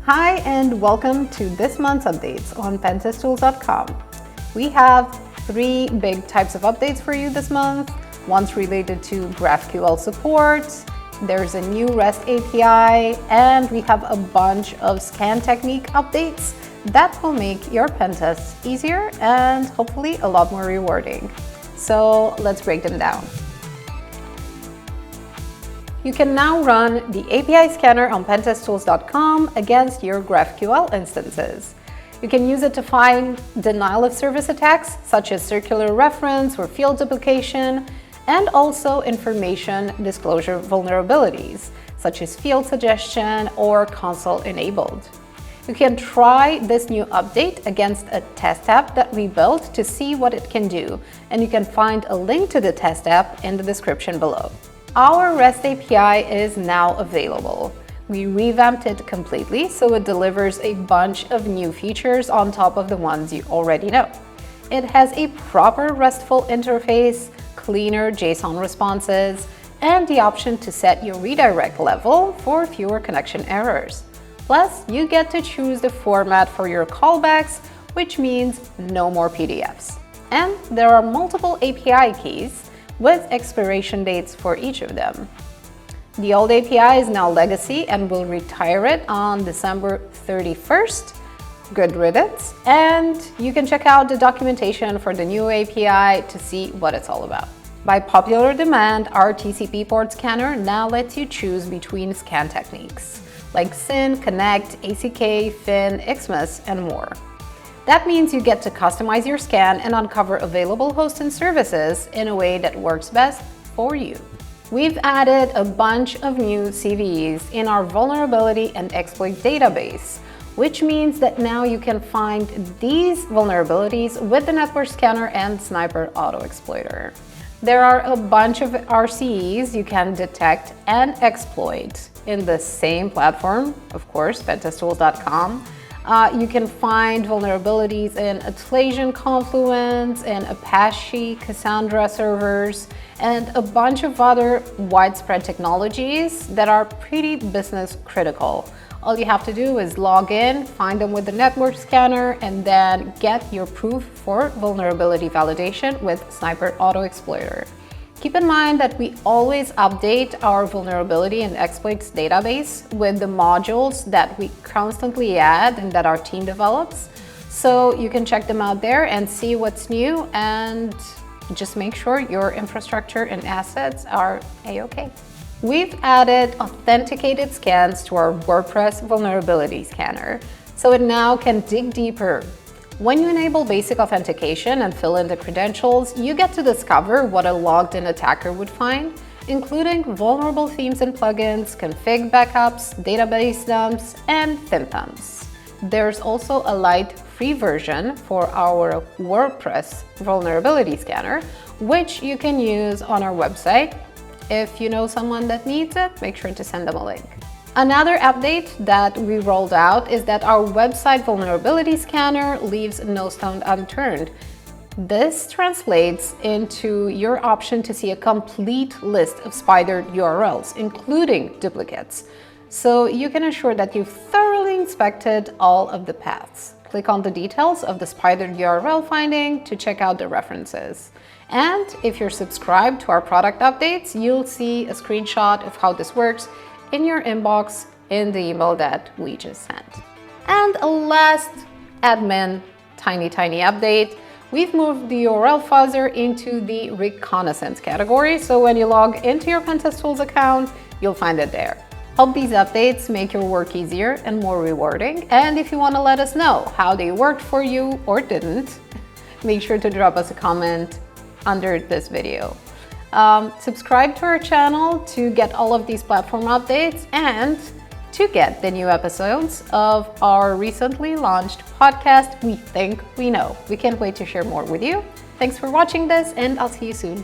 Hi, and welcome to this month's updates on Pentest-Tools.com. We have 3 big types of updates for you this month. One's related to GraphQL support, there's a new REST API, and we have a bunch of scan technique updates that will make your pen tests easier and hopefully a lot more rewarding. So let's break them down. You can now run the API scanner on Pentest-Tools.com against your GraphQL instances. You can use it to find denial of service attacks, such as circular reference or field duplication, and also information disclosure vulnerabilities, such as field suggestion or console enabled. You can try this new update against a test app that we built to see what it can do, and you can find a link to the test app in the description below. Our REST API is now available. We revamped it completely so it delivers a bunch of new features on top of the ones you already know. It has a proper RESTful interface, cleaner JSON responses, and the option to set your redirect level for fewer connection errors. Plus, you get to choose the format for your callbacks, which means no more PDFs. And there are multiple API keys with expiration dates for each of them. The old API is now legacy and will retire it on December 31st. Good riddance. And you can check out the documentation for the new API to see what it's all about. By popular demand, our TCP Port Scanner now lets you choose between scan techniques like SYN, Connect, ACK, FIN, Xmas, and more. That means you get to customize your scan and uncover available hosts and services in a way that works best for you. We've added a bunch of new CVEs in our vulnerability and exploit database, which means that now you can find these vulnerabilities with the Network Scanner and Sniper Auto Exploiter. There are a bunch of RCEs you can detect and exploit in the same platform, of course, Pentest-Tools.com. You can find vulnerabilities in Atlassian Confluence and Apache Cassandra servers and a bunch of other widespread technologies that are pretty business critical. All you have to do is log in, find them with the Network Scanner, and then get your proof for vulnerability validation with Sniper Auto Exploiter. Keep in mind that we always update our vulnerability and exploits database with the modules that we constantly add and that our team develops. So you can check them out there and see what's new and just make sure your infrastructure and assets are A-OK. We've added authenticated scans to our WordPress vulnerability scanner, so it now can dig deeper. When you enable basic authentication and fill in the credentials, you get to discover what a logged-in attacker would find, including vulnerable themes and plugins, config backups, database dumps, and thin thumbs. There's also a light free version for our WordPress vulnerability scanner, which you can use on our website. If you know someone that needs it, make sure to send them a link. Another update that we rolled out is that our website vulnerability scanner leaves no stone unturned. This translates into your option to see a complete list of spidered URLs, including duplicates. So you can ensure that you've thoroughly inspected all of the paths. Click on the details of the spidered URL finding to check out the references. And if you're subscribed to our product updates, you'll see a screenshot of how this works in your inbox in the email that we just sent. And a last admin tiny update. We've moved the URL fuzzer into the reconnaissance category, so when you log into your Pentest-Tools account, you'll find it there. Hope these updates make your work easier and more rewarding, and if you want to let us know how they worked for you or didn't, make sure to drop us a comment under this video. Subscribe to our channel to get all of these platform updates and to get the new episodes of our recently launched podcast, We Think We Know. We can't wait to share more with you. Thanks for watching this, and I'll see you soon.